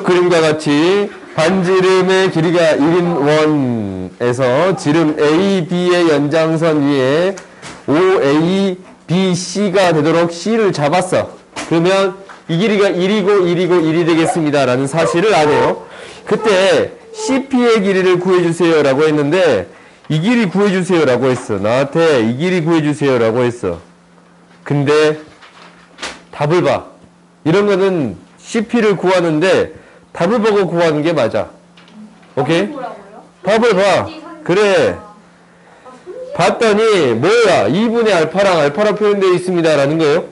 위쪽 그림과 같이 반지름의 길이가 1인1에서 지름 AB의 연장선 위에 OABC가 되도록 C를 잡았어. 그러면 이 길이가 1이고 1이 되겠습니다 라는 사실을 아네요. 그때 CP의 길이를 구해주세요 라고 했는데 이 길이 구해주세요 라고 했어. 나한테 이 길이 구해주세요 라고 했어. 근데 답을 봐. 이런 거는 CP를 구하는데 답을 보고 구하는 게 맞아. 오케이? 답을 봐. 그래. 봤더니 뭐야? 2분의 알파랑 알파로 표현되어 있습니다 라는 거예요.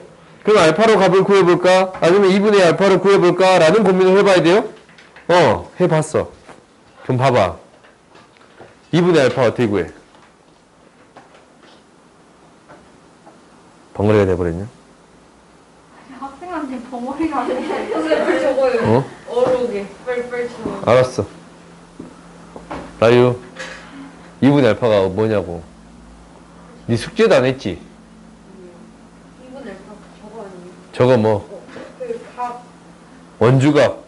그럼 알파로 값을 구해볼까? 아니면 2분의 알파로 구해볼까? 라는 고민을 해봐야 돼요. 해봤어. 그럼 봐봐. 2분의 알파 어떻게 구해? 벙어리가 돼버렸냐? 학생한테 벙어리가 안 돼. 빨리 적어요. 어록에. 빨리 적어. 알았어. 라유. 2분의 알파가 뭐냐고. 네 숙제도 안 했지? 2분의 알파 저거 아니에요? 저거 뭐? 그 값. 원주값.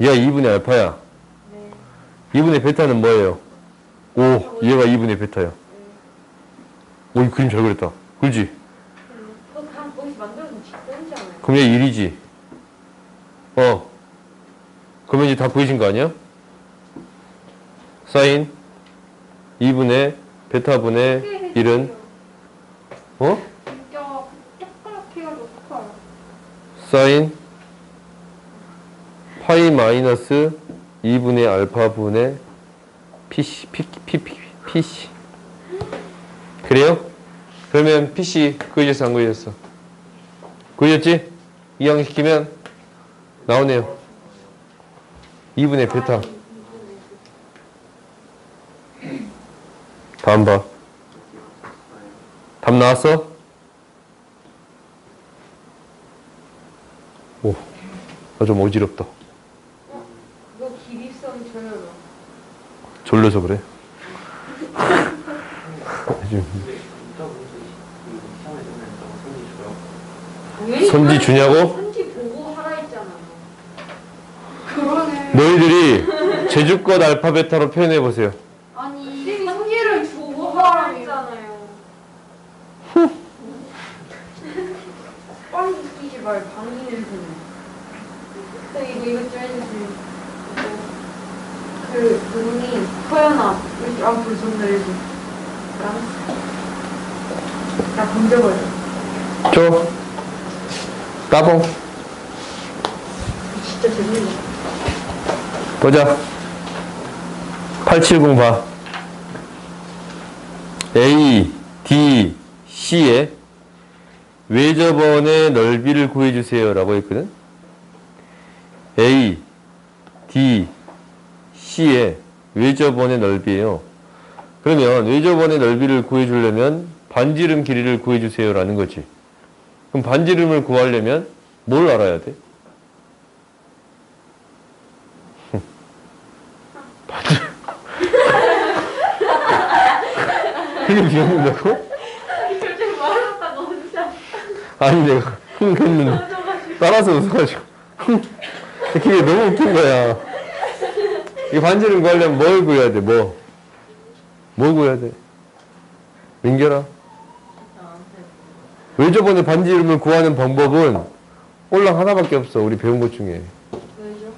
얘가 2분의 알파야. 네. 2분의 베타는 뭐예요? 5. 얘가 2분의 베타야. 오, 이 그림 잘 그렸다. 그렇지? 그거 다 거기서 만들어서 직전이잖아요. 그럼 얘 1이지? 그러면 이제 다 구해진 거 아니야? 사인 2분의 베타분의 1은 진짜 조그맣게 해가지고 커요. 사인 파이 마이너스 2분의 알파분의 PC 그래요? 그러면 PC 구해졌어 안 구해졌어? 구해졌지? 이항시키면 나오네요. 2분의 베타. 다음 봐. 답 나왔어? 오, 나 좀 어지럽다. 이거 길이성 저려라. 졸려서 그래. 선지 주냐고? 선지 보고 하라 했잖아. 그러네. 너희들이 제주껏 알파 베타로 표현해 보세요. 아니, 선지를 주고 하라 했잖아요. 빨리 끼지 말 방귀 냄새네. 이거 좀 해주세요. 그 눈이 허연아 이렇게 앞으로 좀 내려줘. 나 건져버려. 줘. 따봉. 진짜 재밌네. 보자. 870 봐. A, D, C의 외접원의 넓이를 구해주세요 라고 했거든. A, D, C의 외접원의 넓이에요. 그러면 외접원의 넓이를 구해주려면 반지름 길이를 구해주세요 라는 거지. 그럼 반지름을 구하려면 뭘 알아야 돼? 반지름. 그게 비웃는다고? 솔직히 말했다가 진짜. 아니 내가 했는데 따라서 웃어가지고 그게 너무 웃긴 거야. 이 반지름 구하려면 뭘 구해야 돼? 뭐 구해야 돼? 민결아. 외접원의 반지름을 구하는 방법은 꼴랑 하나밖에 없어. 우리 배운 것 중에. 왜죠?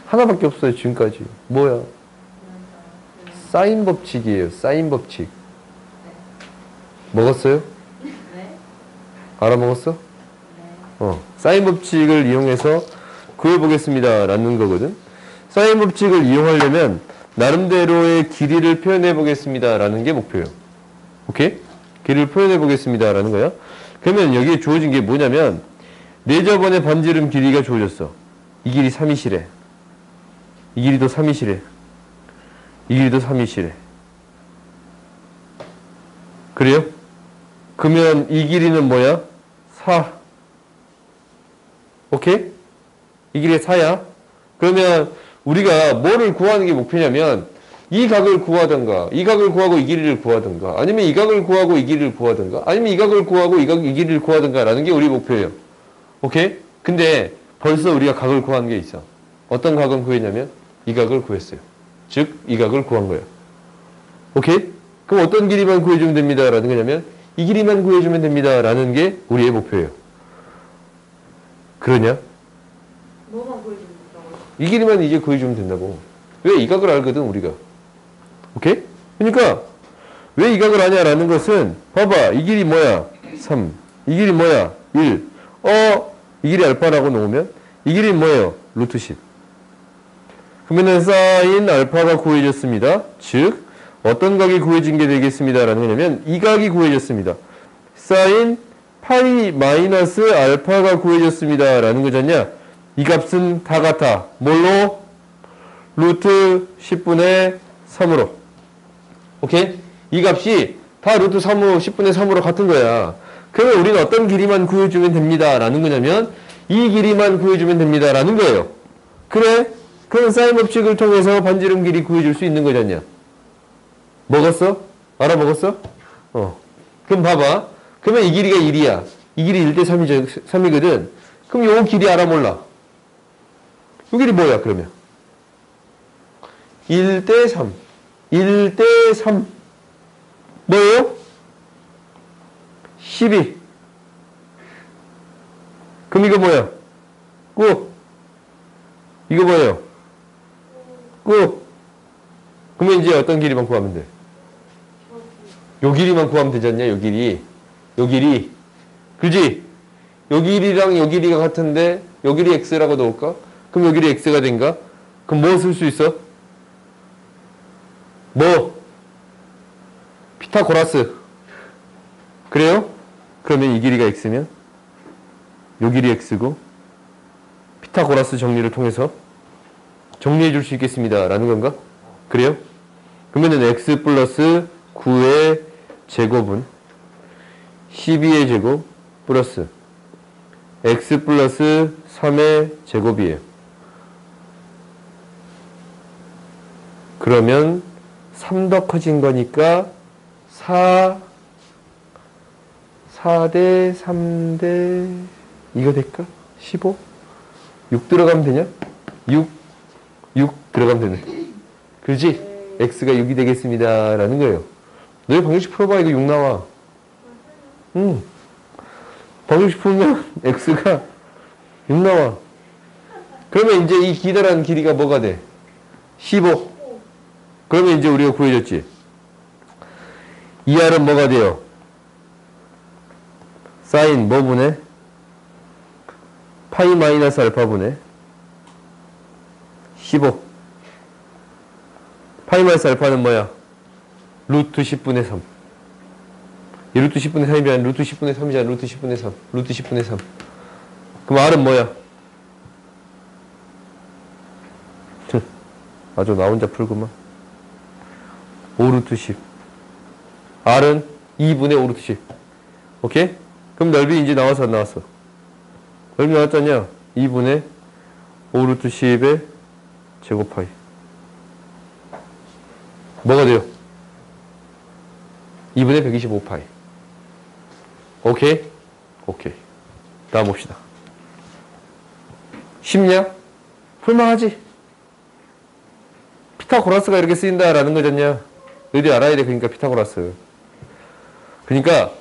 하나밖에 없어요. 지금까지. 뭐야? 사인 법칙이에요. 사인 법칙. 먹었어요? 네. 알아먹었어? 네. 사인 법칙을 이용해서 구해보겠습니다 라는 거거든. 사인 법칙을 이용하려면 나름대로의 길이를 표현해 보겠습니다 라는 게 목표예요. 오케이? 길이를 표현해 보겠습니다 라는 거야. 그러면 여기에 주어진 게 뭐냐면 내접원의 반지름 길이가 주어졌어. 이 길이 3이시래. 이 길이도 3이시래. 이 길이도 3이시래. 그래요? 그러면 이 길이는 뭐야? 4. 오케이? 이 길이가 4야. 그러면 우리가 뭐를 구하는 게 목표냐면 이 각을 구하든가 이 각을 구하고 이 길이를 구하든가 아니면 이 각을 구하고 이 길이를 구하든가 아니면 이 각을 구하고 이 길이를 구하든가 라는 게 우리 목표예요. 오케이? 근데 벌써 우리가 각을 구한 게 있어. 어떤 각은 구했냐면 이 각을 구했어요. 즉, 이 각을 구한 거예요. 오케이? 그럼 어떤 길이만 구해주면 됩니다. 라는 거냐면 이 길이만 구해주면 됩니다. 라는 게 우리의 목표예요. 그러냐? 뭐만 보여준다고요? 이 길이만 이제 구해주면 된다고. 왜 이 각을 알거든, 우리가. 오케이? 그러니까 왜 이 각을 아냐라는 것은 봐봐. 이 길이 뭐야? 3. 이 길이 뭐야? 1. 이 길이 알파라고 놓으면 이 길이 뭐예요? 루트 10. 그러면은 사인 알파가 구해졌습니다. 즉 어떤 각이 구해진 게 되겠습니다. 라는 거냐면 이 각이 구해졌습니다. 사인 파이 마이너스 알파가 구해졌습니다. 라는 거잖냐? 이 값은 다 같아. 뭘로? 루트 10분의 3으로. 오케이? 이 값이 다 루트 3으로 10분의 3으로 같은 거야. 그러면 우리는 어떤 길이만 구해주면 됩니다. 라는 거냐면 이 길이만 구해주면 됩니다. 라는 거예요. 그래? 그럼 사인 법칙을 통해서 반지름 길이 구해줄 수 있는 거잖냐? 먹었어? 알아먹었어? 그럼 봐봐. 그러면 이 길이가 1이야. 이 길이 1대 3이거든. 그럼 요 길이 알아 몰라. 요 길이 뭐야, 그러면? 1대 3. 1대 3. 뭐예요? 12. 그럼 이거 뭐야? 9. 이거 뭐예요? 9. 그러면 이제 어떤 길이만 구하면 돼? 요 길이만 구하면 되지 않냐? 요 길이. 요 길이. 그지? 요 길이랑 요 길이가 같은데 요 길이 x라고 넣을까? 그럼 요 길이 x가 된가? 그럼 뭐 쓸 수 있어? 뭐? 피타고라스. 그래요? 그러면 이 길이가 x면 요 길이 x고 피타고라스 정리를 통해서 정리해 줄 수 있겠습니다. 라는 건가? 그래요? 그러면은 x 플러스 9의 제곱은 12의 제곱 플러스 x 플러스 3의 제곱이에요. 그러면 3 더 커진 거니까 4대 3대 이거 될까? 15? 6 들어가면 되냐? 6 들어가면 되네. 그렇지? x가 6이 되겠습니다. 라는 거예요. 너희 방정식 풀어봐. 이거 6 나와. 방정식 풀면 x가 6 나와. 그러면 이제 이 기다란 길이가 뭐가 돼? 15. 그러면 이제 우리가 구해줬지. 이 R은 뭐가 돼요? 사인 뭐 분의? 파이 마이너스 알파 분의 15. 파이 마이너스 알파는 뭐야? 루트 10분의 3. 이 루트 10분의 3이 아니라 루트 10분의 3이잖아. 루트 10분의 3. 루트 10분의 3. 그럼 R은 뭐야? 아주 나 혼자 풀구만. 5루트 10. R은 2분의 5루트 10. 오케이? 그럼 넓이 이제 나와서 안 나왔어? 넓이 나왔잖냐? 2분의 5루트 10의 제곱 파이. 뭐가 돼요? 2분의 125 파이. 오케이? 오케이. 다음 봅시다. 쉽냐? 풀만하지? 피타고라스가 이렇게 쓰인다라는 거잖냐? 너희들이 알아야 돼. 그러니까 피타고라스. 그러니까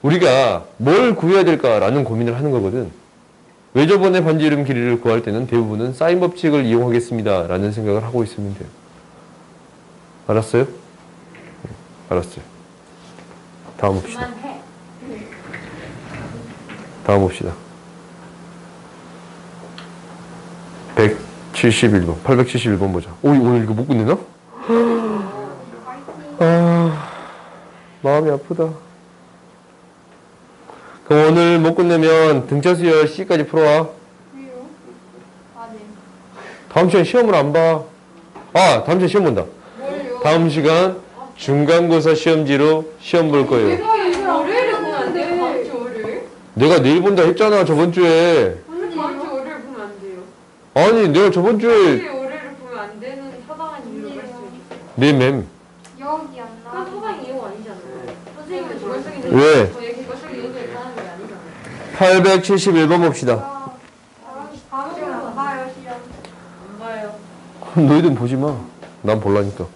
우리가 뭘 구해야 될까라는 고민을 하는 거거든. 외접원의 반지름 길이를 구할 때는 대부분은 사인 법칙을 이용하겠습니다. 라는 생각을 하고 있으면 돼요. 알았어요? 알았어요. 다음 봅시다. 그만해. 다음 봅시다. 171번. 871번 보자. 오, 오늘 이거 못 끝내나? 마음이 아프다. 그럼 오늘 못 끝내면 등차 수열 C까지 풀어와. 왜요? 아, 네. 다음 시간 시험을 안 봐. 다음 시간 시험 본다. 뭘요? 다음 시간 중간고사 시험지로 시험 볼 거예요. 내가 이제 월요일에 보면 안 돼요? 다음 주 월요일? 내가 내일 본다 했잖아, 저번 주에. 오늘 다음 주 월요일 보면 안 돼요. 아니, 내가 저번 주에. 월요일을 보면 안 되는 타당한 이유를 말씀해 주세요. 네, 맴. 여기 안 그건 나와. 타당 이유가 아니잖아요. 선생님은 저걸 쓰기 왜? 저희 그거 쓰기 이유가 있다는 게 아니잖아요. 871번 봅시다. 지금 안 봐요, 시험. 안 봐요. 너희들 보지 마. 난 볼라니까.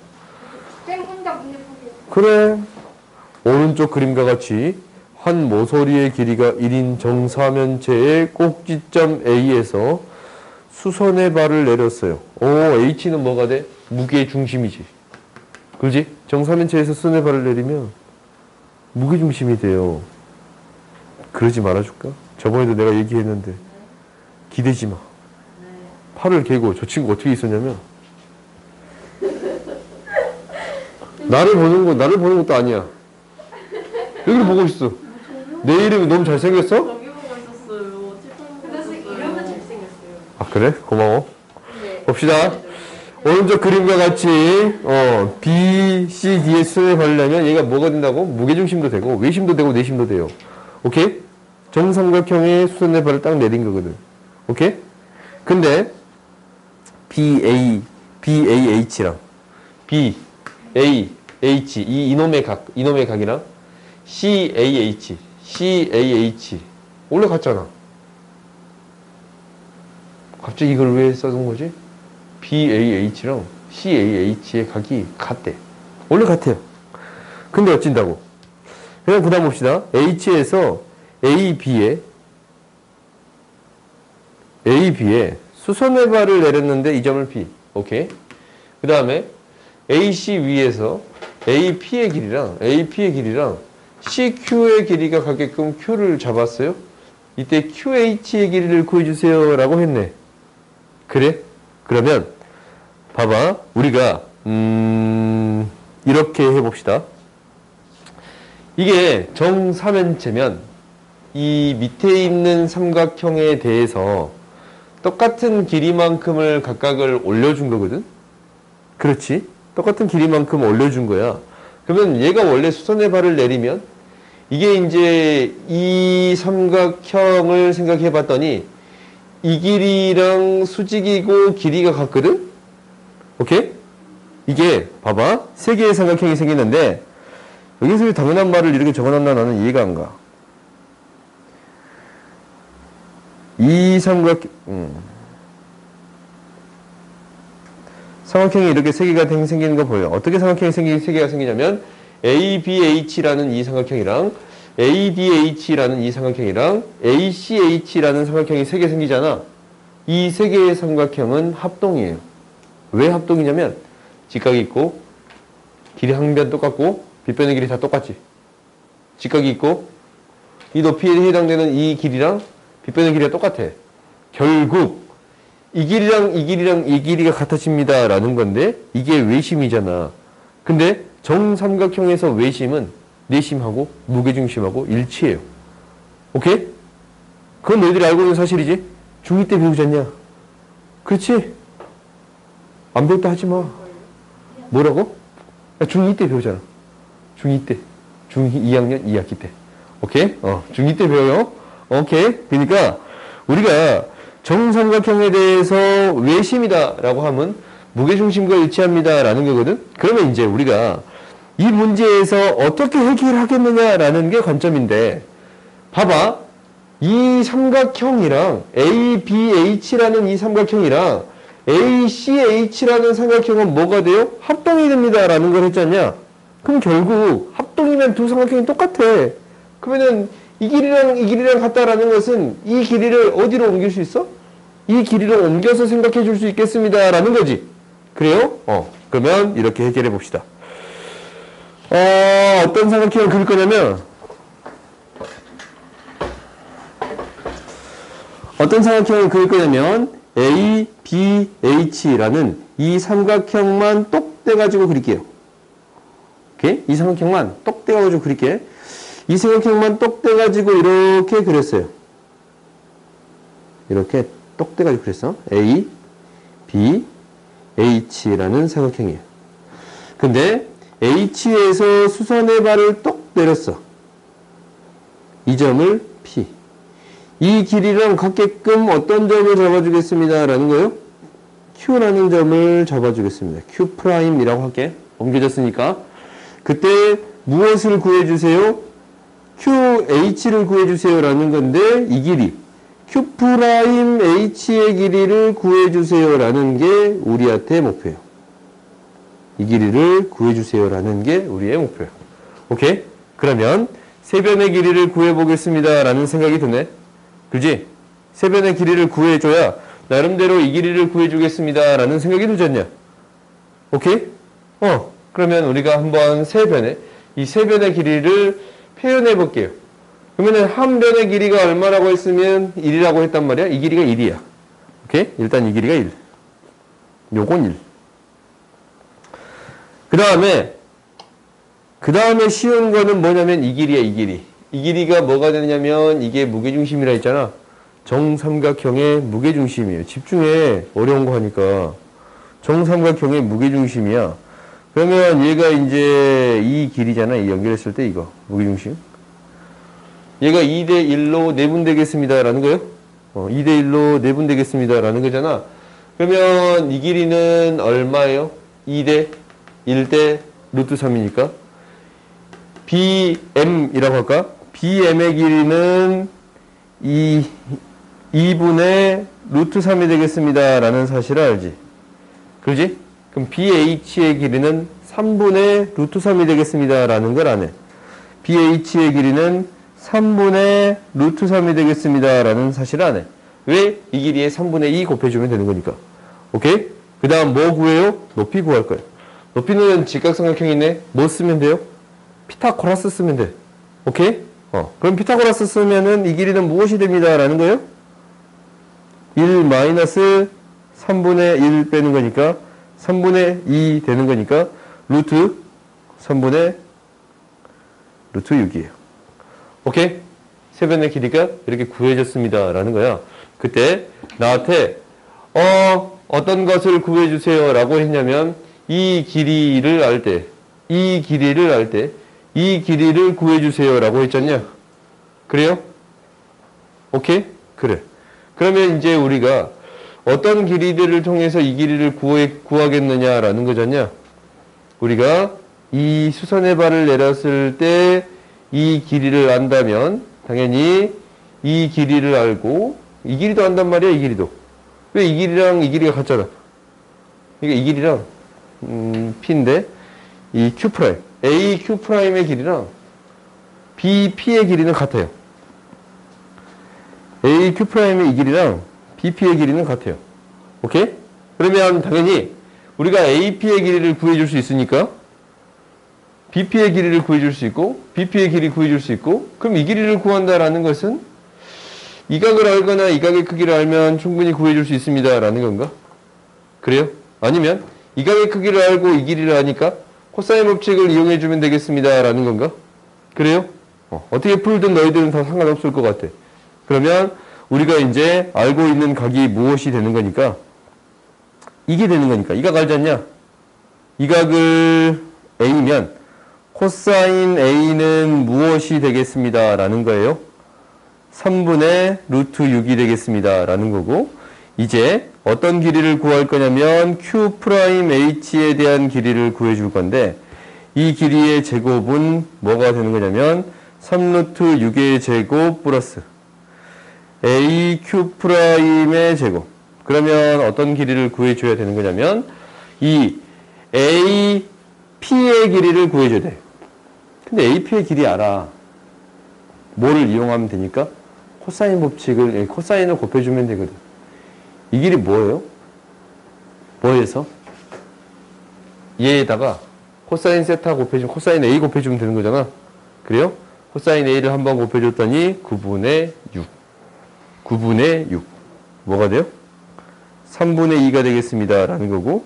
쌤 혼자 문제 푸세요. 그래. 오른쪽 그림과 같이 한 모서리의 길이가 1인 정사면체의 꼭지점 A에서 수선의 발을 내렸어요. 오, H는 뭐가 돼? 무게 중심이지. 그지? 정사면체에서 수선의 발을 내리면 무게 중심이 돼요. 그러지 말아줄까? 저번에도 내가 얘기했는데 기대지 마. 팔을 개고 저 친구 어떻게 있었냐면 나를 보는 것도 아니야. 여기를 보고 있어. 내 이름이 너무 잘생겼어? 저기 보고 있었어요. 그래서 이러면 잘생겼어요. 아 그래? 고마워. 네. 봅시다. 오른쪽 그림과 같이 B, C, D의 수선에 바르려면 얘가 뭐가 된다고? 무게중심도 되고 외심도 되고 내심도 돼요. 오케이? 정삼각형의 수선의 발을 딱 내린 거거든. 오케이? 근데 BAH랑 BAH 이놈의 각이랑 CAH 올라갔잖아. 갑자기 이걸 왜 써둔 거지? BAH랑 CAH의 각이 같대. 원래 같아요. 근데 어찐다고? 그냥 그 다음 봅시다. H에서 AB에 수선의 발을 내렸는데 이 점을 P. 오케이. 그 다음에 AC 위에서 AP의 길이랑 CQ의 길이가 같게끔 Q를 잡았어요. 이때 QH의 길이를 구해주세요 라고 했네. 그래? 그러면 봐봐. 우리가 이렇게 해봅시다. 이게 정사면체면 이 밑에 있는 삼각형에 대해서 똑같은 길이만큼을 각각을 올려준 거거든? 그렇지? 똑같은 길이만큼 올려준 거야. 그러면 얘가 원래 수선의 발을 내리면 이게 이제 이 삼각형을 생각해 봤더니 이 길이랑 수직이고 길이가 같거든? 오케이? 이게 봐봐. 세 개의 삼각형이 생기는데 여기서 당연한 말을 이렇게 적어놨나 나는 이해가 안 가. 이 삼각형이 이렇게 세 개가 생기는 거 보여요. 어떻게 삼각형이 세 개가 생기냐면 ABH라는 이 삼각형이랑 ADH라는 이 삼각형이랑 ACH라는 삼각형이 세 개 생기잖아. 이 세 개의 삼각형은 합동이에요. 왜 합동이냐면 직각이 있고 길이 한 변 똑같고 빗변의 길이 다 똑같지. 직각이 있고 이 높이에 해당되는 이 길이랑 빗변의 길이가 똑같아. 결국 이 길이랑 이 길이랑 이 길이가 같아집니다 라는 건데 이게 외심이잖아. 근데 정삼각형에서 외심은 내심하고 무게중심하고 일치해요. 오케이? 그건 너희들이 알고 있는 사실이지? 중2 때 배우지 않냐? 그렇지? 안 배웠다 하지 마. 뭐라고? 중2 때 배우잖아. 중2 때. 중2학년 2학기 때. 오케이? 중2 때 배워요. 오케이? 그러니까 우리가 정삼각형에 대해서 외심이다 라고 하면 무게중심과 일치합니다 라는 거거든? 그러면 이제 우리가 이 문제에서 어떻게 해결하겠느냐라는 게 관점인데 봐봐. 이 삼각형이랑 ABH라는 이 삼각형이랑 ACH라는 삼각형은 뭐가 돼요? 합동이 됩니다 라는 걸 했잖냐? 그럼 결국 합동이면 두 삼각형이 똑같아. 그러면은 이 길이랑 같다라는 것은 이 길이를 어디로 옮길 수 있어? 이 길이를 옮겨서 생각해 줄 수 있겠습니다 라는 거지. 그래요? 그러면 이렇게 해결해 봅시다. 어떤 삼각형을 그릴 거냐면 A, B, H라는 이 삼각형만 똑 떼가지고 그릴게요. 오케이? 이 삼각형만 똑 떼가지고 그릴게. 이 삼각형만 똑 떼가지고 이렇게 그렸어요. 이렇게 똑 떼가지고 그렸어. A, B, H라는 삼각형이에요. 근데 H에서 수선의 발을 똑 내렸어. 이 점을 P. 이 길이랑 같게끔 어떤 점을 잡아주겠습니다 라는 거예요? Q라는 점을 잡아주겠습니다. Q'이라고 할게. 옮겨졌으니까. 그때 무엇을 구해주세요? QH를 구해주세요라는 건데 이 길이 Q'H의 길이를 구해주세요라는 게 우리한테 목표예요. 이 길이를 구해주세요라는 게 우리의 목표예요. 오케이? 그러면 세변의 길이를 구해보겠습니다 라는 생각이 드네. 그지? 세변의 길이를 구해줘야 나름대로 이 길이를 구해주겠습니다 라는 생각이 들지 않냐? 오케이? 그러면 우리가 한번 이 세변의 길이를 표현해 볼게요. 그러면은 한 변의 길이가 얼마라고 했으면 1이라고 했단 말이야? 이 길이가 1이야. 오케이? 일단 이 길이가 1. 요건 1. 그 다음에 쉬운 거는 뭐냐면 이 길이야, 이 길이. 이 길이가 뭐가 되냐면 이게 무게중심이라 했잖아. 정삼각형의 무게중심이에요. 집중해. 어려운 거 하니까. 정삼각형의 무게중심이야. 그러면 얘가 이제 이 길이잖아. 이 연결했을 때 이거. 무게중심. 얘가 2대1로 내분되겠습니다. 라는 거예요. 2대1로 내분되겠습니다. 라는 거잖아. 그러면 이 길이는 얼마예요? 2대 1대 루트 3이니까. BM이라고 할까? BM의 길이는 2분의 루트 3이 되겠습니다. 라는 사실을 알지. 그러지? 그럼 BH의 길이는 3분의 루트 3이 되겠습니다. 라는 걸 아네. BH의 길이는 3분의 루트 3이 되겠습니다. 라는 사실을 아네. 왜? 이 길이에 3분의 2 곱해주면 되는 거니까. 오케이? 그 다음 뭐 구해요? 높이 구할 거예요. 높이는 직각삼각형이네. 뭐 쓰면 돼요? 피타고라스 쓰면 돼. 오케이? 그럼 피타고라스 쓰면은 이 길이는 무엇이 됩니다. 라는 거예요? 1 마이너스 3분의 1 빼는 거니까 3분의 2 되는 거니까 루트 3분의 루트 6이에요. 오케이? 세변의 길이가 이렇게 구해졌습니다. 라는 거야. 그때 나한테 어떤 것을 구해주세요. 라고 했냐면 이 길이를 알 때 이 길이를 구해주세요. 라고 했잖냐? 그래요? 오케이? 그래. 그러면 이제 우리가 어떤 길이들을 통해서 이 길이를 구하겠느냐라는 거잖냐? 우리가 이 수선의 발을 내렸을 때 이 길이를 안다면 당연히 이 길이를 알고 이 길이도 안단 말이야. 이 길이도. 왜 이 길이랑 이 길이가 같잖아. 그러니까 이 길이랑 P인데 이 Q', AQ'의 길이랑 BP의 길이는 같아요. AQ'의 이 길이랑 BP의 길이는 같아요. 오케이? 그러면 당연히 우리가 AP의 길이를 구해줄 수 있으니까 BP의 길이를 구해줄 수 있고 BP의 길이 구해줄 수 있고 그럼 이 길이를 구한다라는 것은 이 각을 알거나 이 각의 크기를 알면 충분히 구해줄 수 있습니다. 라는 건가? 그래요? 아니면 이 각의 크기를 알고 이 길이를 아니까 코사인 법칙을 이용해주면 되겠습니다. 라는 건가? 그래요? 어떻게 풀든 너희들은 다 상관없을 것 같아. 그러면 우리가 이제 알고 있는 각이 무엇이 되는 거니까 이게 되는 거니까 이 각 알지 않냐? 이 각을 A면 코사인 A는 무엇이 되겠습니다. 라는 거예요. 3분의 루트 6이 되겠습니다. 라는 거고 이제 어떤 길이를 구할 거냐면 Q'H에 대한 길이를 구해줄 건데 이 길이의 제곱은 뭐가 되는 거냐면 3루트 6의 제곱 플러스 AQ'의 제곱. 그러면 어떤 길이를 구해줘야 되는 거냐면 이 AP의 길이를 구해줘야 돼. 근데 AP의 길이 알아. 뭐를 이용하면 되니까? 코사인 법칙을, 코사인을 곱해주면 되거든. 이 길이 뭐예요? 뭐에서? 얘에다가 코사인 세타 곱해주면, 코사인 A 곱해주면 되는 거잖아. 그래요? 코사인 A를 한번 곱해줬더니 9분의 6. 9분의 6. 뭐가 돼요? 3분의 2가 되겠습니다. 라는 거고,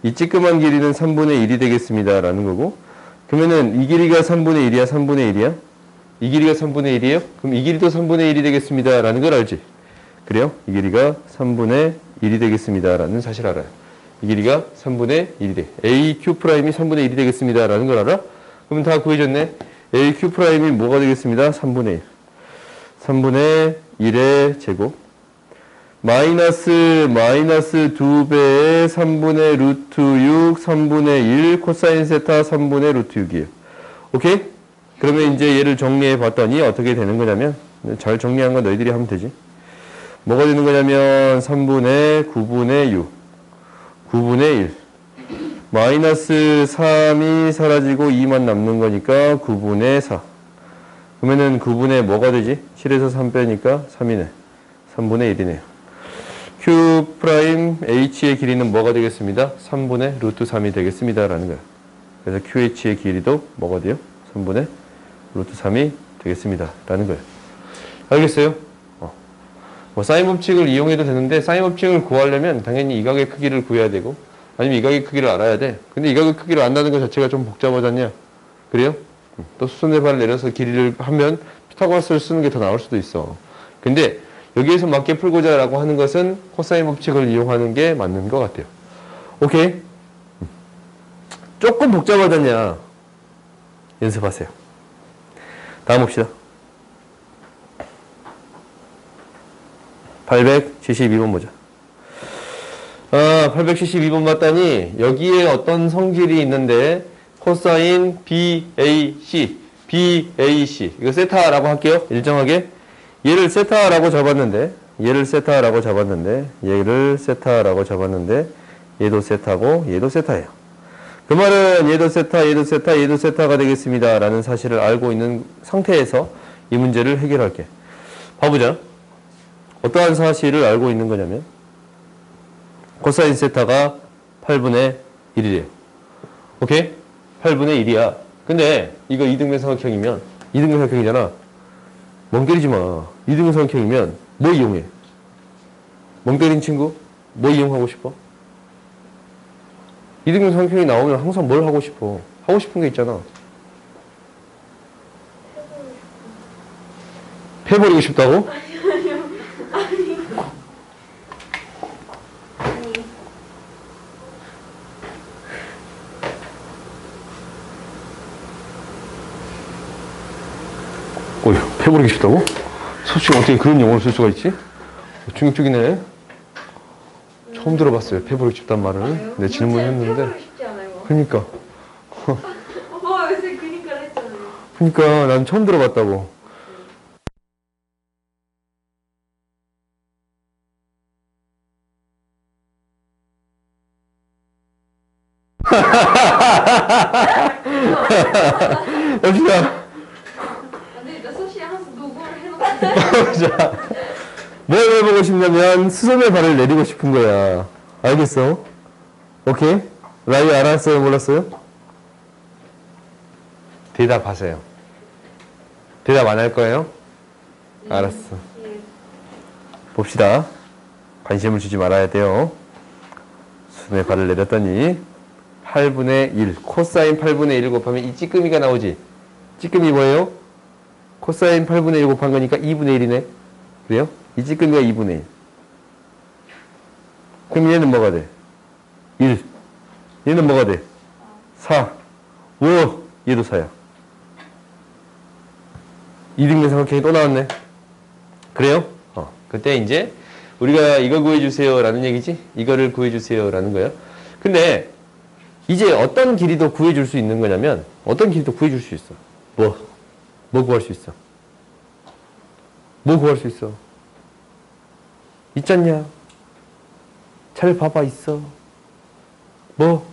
이 찌끄만 길이는 3분의 1이 되겠습니다. 라는 거고, 그러면은 이 길이가 3분의 1이야? 3분의 1이야? 이 길이가 3분의 1이에요? 그럼 이 길이도 3분의 1이 되겠습니다. 라는 걸 알지? 그래요? 이 길이가 3분의 1이 되겠습니다. 라는 사실 알아요. 이 길이가 3분의 1이 돼. AQ'이 3분의 1이 되겠습니다. 라는 걸 알아? 그럼 다 구해졌네. AQ'이 뭐가 되겠습니다? 3분의 1. 3분의 1의 제곱. 마이너스 2배의 3분의 루트 6, 3분의 1, 코사인 세타 3분의 루트 6이에요. 오케이? 그러면 이제 얘를 정리해 봤더니 어떻게 되는 거냐면, 잘 정리한 건 너희들이 하면 되지. 뭐가 되는 거냐면 3분의 9분의 6, 9분의 1. 마이너스 3이 사라지고 2만 남는 거니까 9분의 4. 그러면은 9분의 뭐가 되지? 7에서 3 빼니까 3이네. 3분의 1이네요. Q 프라임 H의 길이는 뭐가 되겠습니다? 3분의 루트 3이 되겠습니다. 라는 거예요. 그래서 QH의 길이도 뭐가 돼요? 3분의 루트 3이 되겠습니다. 라는 거예요. 알겠어요? 뭐 사인 법칙을 이용해도 되는데 사인 법칙을 구하려면 당연히 이 각의 크기를 구해야 되고 아니면 이 각의 크기를 알아야 돼. 근데 이 각의 크기를 안다는 것 자체가 좀 복잡하지 않냐? 그래요? 또 수선의 발을 내려서 길이를 하면 피타고라스를 쓰는 게 더 나을 수도 있어. 근데 여기에서 맞게 풀고자 라고 하는 것은 코사인 법칙을 이용하는 게 맞는 것 같아요. 오케이? 조금 복잡하다냐? 연습하세요. 다음 봅시다. 872번 보자. 872번 봤더니 여기에 어떤 성질이 있는데 코사인 BAC, BAC 이거 세타라고 할게요. 일정하게 얘를 세타라고 잡았는데 얘를 세타라고 잡았는데 얘도 세타고 얘도 세타예요. 그 말은 얘도 세타, 얘도 세타, 얘도 세타가 되겠습니다. 라는 사실을 알고 있는 상태에서 이 문제를 해결할게. 봐보자. 어떠한 사실을 알고 있는 거냐면 코사인 세타가 8분의 1이래요. 오케이? 8분의 1이야. 근데 이거 이등변삼각형이면 이등변삼각형이잖아. 멍 때리지 마. 이등변삼각형이면 뭐 이용해? 멍 때린 친구? 뭐 이용하고 싶어? 이등변삼각형이 나오면 항상 뭘 하고 싶어? 하고 싶은 게 있잖아. 패버리고 싶다고? 어휴, 패버리고 싶다고? 소수가 어떻게 그런 용어를 쓸 수가 있지? 충격적이네. 처음 들어봤어요. 패버리고 싶단 말을. 내 질문했는데. 패버리고 싶지 않아요. 그니까. 오빠 요새 그니까 했잖아요. 그니까, 난 처음 들어봤다고. 엽시다. 근데 나 소시 항상 녹음을 해놓고. 자, 뭘 해보고 싶냐면 수선의 발을 내리고 싶은 거야. 알겠어? 오케이? 라이 알았어요? 몰랐어요? 대답하세요. 대답 안 할 거예요? 알았어. 봅시다. 관심을 주지 말아야 돼요. 수선의 발을 내렸더니 8분의 1, 코사인 8분의 1을 곱하면 이 찌끄미가 나오지? 찌끄미 뭐예요? 코사인 8분의 1 곱한 거니까 2분의 1이네. 그래요? 이 찌끄미가 2분의 1. 그럼 얘는 뭐가 돼? 1. 얘는 뭐가 돼? 4. 오, 얘도 4야. 2등변 삼각형이 또 나왔네. 그래요? 그때 이제 우리가 이거 구해주세요 라는 얘기지? 이거를 구해주세요 라는 거예요. 근데 이제 어떤 길이도 구해줄 수 있는 거냐면 어떤 길이도 구해줄 수 있어. 뭐 구할 수 있어? 뭐 구할 수 있어? 있잖냐? 잘 봐봐 있어. 뭐?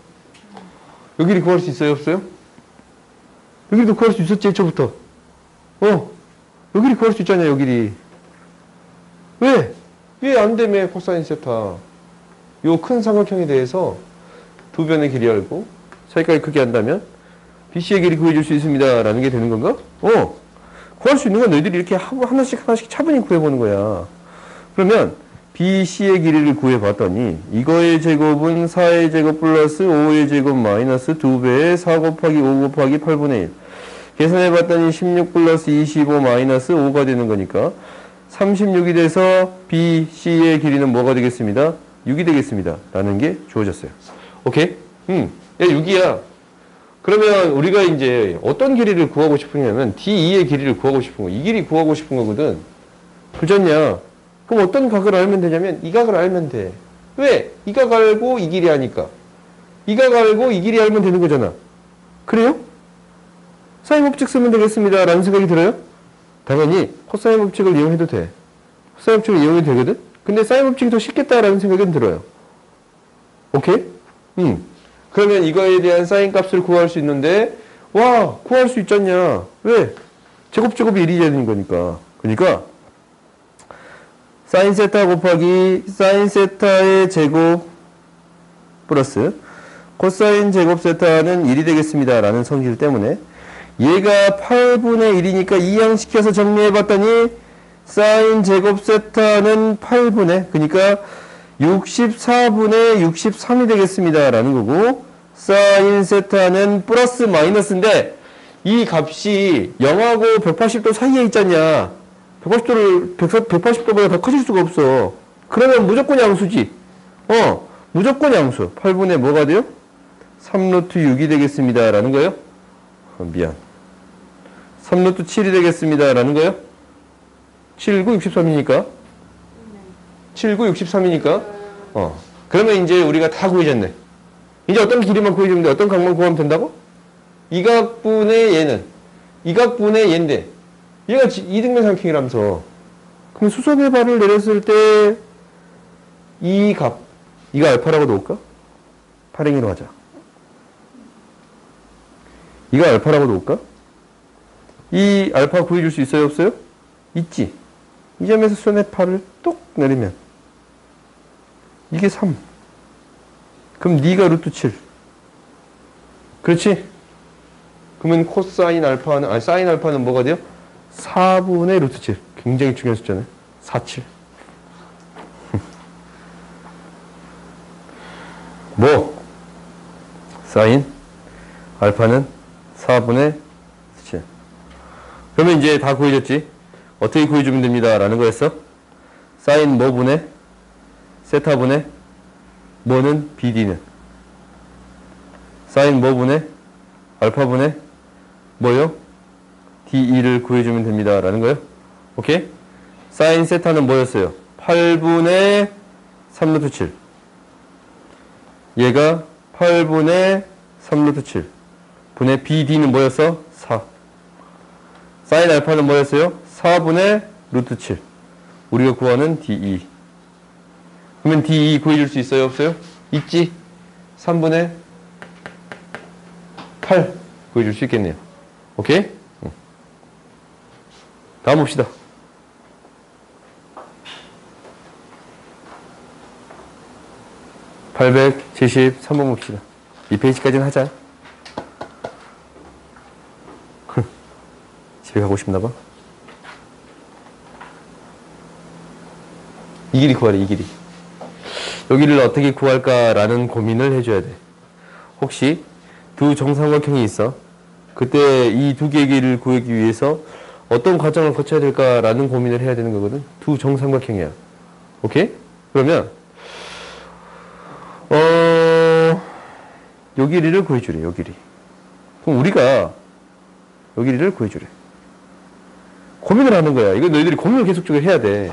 여기를 구할 수 있어요? 없어요? 여기도 구할 수 있었지 애초부터. 여기를 구할 수 있잖냐 여기리. 왜? 왜 안 되며 코사인 세타. 요 큰 삼각형에 대해서 두 변의 길이 알고 사이까지 크게 한다면 BC의 길이 구해줄 수 있습니다. 라는 게 되는 건가? 구할 수 있는 건 너희들이 이렇게 하나씩 차분히 구해보는 거야. 그러면 BC의 길이를 구해봤더니 이거의 제곱은 4의 제곱 플러스 5의 제곱 마이너스 2배의 4 곱하기 5 곱하기 8분의 1. 계산해봤더니 16 플러스 25 마이너스 5가 되는 거니까 36이 돼서 BC의 길이는 뭐가 되겠습니다? 6이 되겠습니다. 라는 게 주어졌어요. 오케이? 야, 6이야. 그러면 우리가 이제 어떤 길이를 구하고 싶으냐면 D2의 길이를 구하고 싶은 거. 이 길이 구하고 싶은 거거든. 그렇냐? 그럼 어떤 각을 알면 되냐면 이 각을 알면 돼. 왜? 이 각 알고 이 길이 아니까. 이 각 알고 이 길이 알면 되는 거잖아. 그래요? 사인 법칙 쓰면 되겠습니다. 라는 생각이 들어요? 당연히 코사인 법칙을 이용해도 돼. 코사인 법칙을 이용해도 되거든? 근데 사인 법칙이 더 쉽겠다라는 생각은 들어요. 오케이? 그러면 이거에 대한 사인 값을 구할 수 있는데, 와, 구할 수 있잖냐. 왜? 제곱제곱이 1이 되는 거니까. 그러니까, 사인 세타 곱하기 사인 세타의 제곱 플러스 코사인 제곱 세타는 1이 되겠습니다. 라는 성질 때문에 얘가 8분의 1이니까 이항시켜서 정리해봤더니 사인 제곱 세타는 8분의 그러니까 64분의 63이 되겠습니다. 라는 거고 사인 세타는 플러스 마이너스인데 이 값이 0하고 180도 사이에 있잖냐. 180도보다 더 커질 수가 없어. 그러면 무조건 양수지. 무조건 양수. 8분의 뭐가 돼요? 3루트 6이 되겠습니다. 라는 거예요? 미안. 3루트 7이 되겠습니다. 라는 거예요? 7, 9, 63이니까? 7, 9, 63이니까? 그러면 이제 우리가 다 구해졌네. 이제 어떤 길이만 구해주면 돼? 어떤 각만 구하면 된다고? 이 각분의 얘는 이 각분의 얘인데 얘가 이등변 삼각형이라면서 그럼 수선의 발을 내렸을 때 이 값 이거 알파라고 놓을까? 8행위로 하자. 이거 알파라고 놓을까? 이 알파 구해줄 수 있어요? 없어요? 있지. 이 점에서 수선의 팔을 똑 내리면 이게 3. 그럼 네가 루트 7. 그렇지? 그러면 코사인 알파는 아니 사인 알파는 뭐가 돼요? 4분의 루트 7. 굉장히 중요한 숫자네. 4, 7. 뭐? 사인 알파는 4분의 7. 그러면 이제 다 구해졌지? 어떻게 구해주면 됩니다. 라는 거였어? 사인 뭐분의 세타분의 뭐는 BD는 사인 뭐분의 알파분의 뭐요? D2를 구해주면 됩니다. 라는 거예요. 오케이? 사인 세타는 뭐였어요? 8분의 3루트 7. 얘가 8분의 3루트 7. 분의 BD는 뭐였어? 4. 사인 알파는 뭐였어요? 4분의 루트 7. 우리가 구하는 D2. 그러면 D2 구해줄 수 있어요? 없어요? 있지? 3분의 8 구해줄 수 있겠네요. 오케이? 다음 봅시다. 873번 봅시다. 이 페이지까지는 하자. 집에 가고 싶나봐. 이 길이 구하래, 이 길이. 여기를 어떻게 구할까라는 고민을 해줘야 돼. 혹시 두 정삼각형이 있어. 그때 이 두 개의 길이를 구하기 위해서 어떤 과정을 거쳐야 될까라는 고민을 해야 되는 거거든. 두 정삼각형이야. 오케이? 그러면 요 길이를 구해주래. 요 길이. 그럼 우리가 요 길이를 구해주래. 고민을 하는 거야. 이거 너희들이 고민을 계속적으로 해야 돼.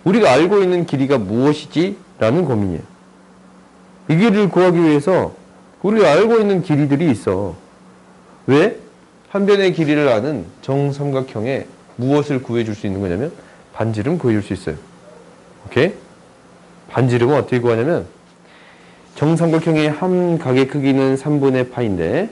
우리가 알고 있는 길이가 무엇이지? 라는 고민이에요. 이 길이를 구하기 위해서 우리가 알고 있는 길이들이 있어. 왜? 한 변의 길이를 아는 정삼각형에 무엇을 구해줄 수 있는 거냐면 반지름 구해줄 수 있어요. 오케이? 반지름은 어떻게 구하냐면 정삼각형의 한 각의 크기는 3분의 파인데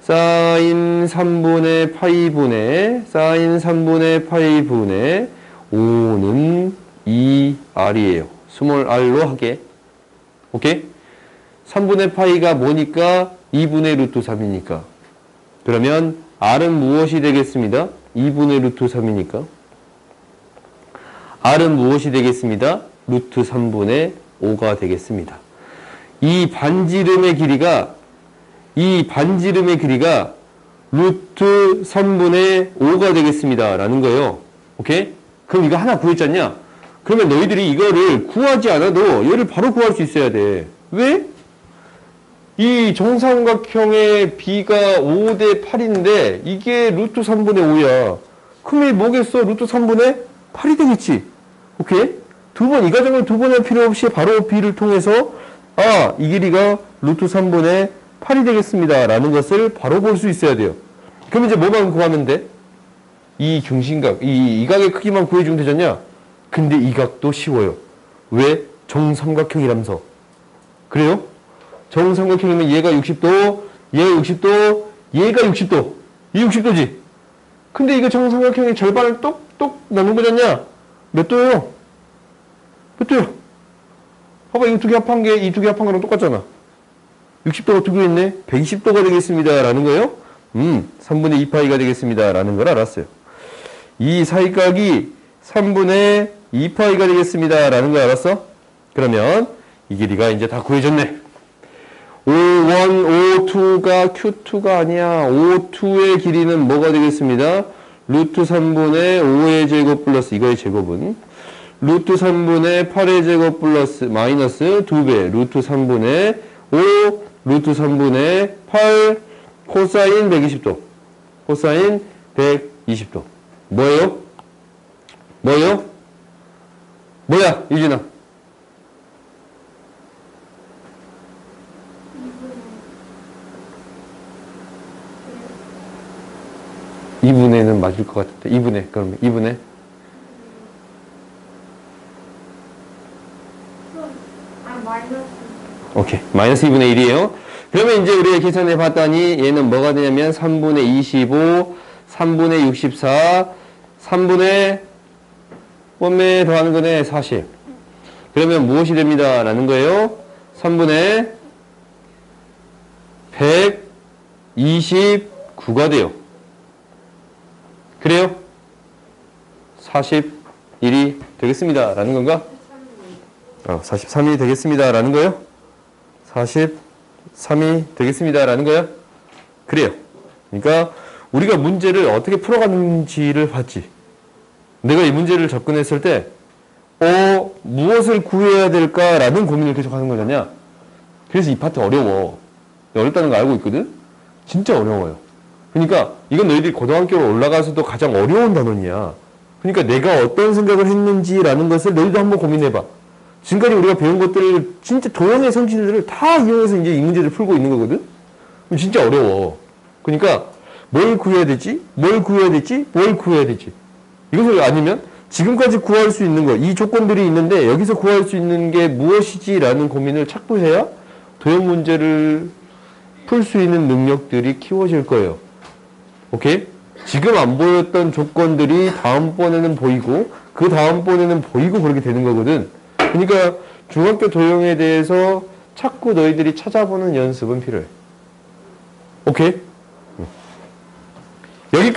사인 3분의 파이분의 사인 3분의 파이분의 5는 2r이에요. 스몰 r로 하게. 오케이? 3분의 파이가 뭐니까 2분의 루트 3이니까. 그러면 r은 무엇이 되겠습니다? 2분의 루트 3이니까. r은 무엇이 되겠습니다? 루트 3분의 5가 되겠습니다. 이 반지름의 길이가 루트 3분의 5가 되겠습니다. 라는 거예요. 오케이? 그럼 이거 하나 구했잖냐? 그러면 너희들이 이거를 구하지 않아도 얘를 바로 구할 수 있어야 돼. 왜? 이 정삼각형의 B가 5대 8인데 이게 루트 3분의 5야. 그럼 이 뭐겠어? 루트 3분의 8이 되겠지. 오케이? 이 과정을 두 번 할 필요 없이 바로 B를 통해서 이 길이가 루트 3분의 8이 되겠습니다. 라는 것을 바로 볼 수 있어야 돼요. 그럼 이제 뭐만 구하면 돼? 이 중심각, 이 각의 크기만 구해주면 되잖냐? 근데 이 각도 쉬워요. 왜? 정삼각형이라면서. 그래요? 정삼각형이면 얘가 60도, 얘가 60도, 얘가 60도. 이 60도지? 근데 이거 정삼각형의 절반을 똑똑 나눈 거잖냐? 몇 도예요? 몇 도요? 봐봐, 이거 두 개 합한 게 이 두 개 합한 거랑 똑같잖아. 60도가 두 개 있네? 120도가 되겠습니다. 라는 거예요? 3분의 2파이가 되겠습니다. 라는 걸 알았어요. 이 사이각이 3분의 2파이가 되겠습니다. 라는 걸 알았어? 그러면 이 길이가 이제 다 구해졌네. O1, O2가 Q2가 아니야. O2의 길이는 뭐가 되겠습니다? 루트 3분의 5의 제곱 플러스 이거의 제곱은 루트 3분의 8의 제곱 플러스 마이너스 2배 루트 3분의 5 루트 3분의 8 코사인 120도 코사인 120도 뭐예요? 뭐예요? 뭐야 유진아? 2분의는 맞을 것 같은데 2분의 그럼 2분의 마이너스. 오케이 마이너스 2분의 1이에요. 그러면 이제 우리가 계산해 봤더니 얘는 뭐가 되냐면 3분의 25 3분의 64 3분의 원매 더하는 거네 40 그러면 무엇이 됩니다 라는 거예요. 3분의 129가 돼요. 그래요? 41이 되겠습니다. 라는 건가? 43이 되겠습니다. 라는 거예요? 43이 되겠습니다. 라는 거예요? 그래요. 그러니까 우리가 문제를 어떻게 풀어가는지를 봤지. 내가 이 문제를 접근했을 때, 무엇을 구해야 될까라는 고민을 계속 하는 거잖냐? 그래서 이 파트 어려워. 어렵다는 거 알고 있거든? 진짜 어려워요. 그러니까 이건 너희들이 고등학교로 올라가서도 가장 어려운 단원이야. 그러니까 내가 어떤 생각을 했는지라는 것을 너희도 한번 고민해봐. 지금까지 우리가 배운 것들을 진짜 도형의 성질들을 다 이용해서 이제 이 문제를 풀고 있는 거거든? 진짜 어려워. 그러니까 뭘 구해야 되지? 뭘 구해야 되지? 뭘 구해야 되지? 이것을 아니면 지금까지 구할 수 있는 거, 이 조건들이 있는데 여기서 구할 수 있는 게 무엇이지? 라는 고민을 자꾸 해야 도형 문제를 풀 수 있는 능력들이 키워질 거예요. 오케이? 지금 안 보였던 조건들이 다음번에는 보이고 그 다음번에는 보이고 그렇게 되는 거거든. 그러니까 중학교 도형에 대해서 자꾸 너희들이 찾아보는 연습은 필요해. 오케이? 여기까지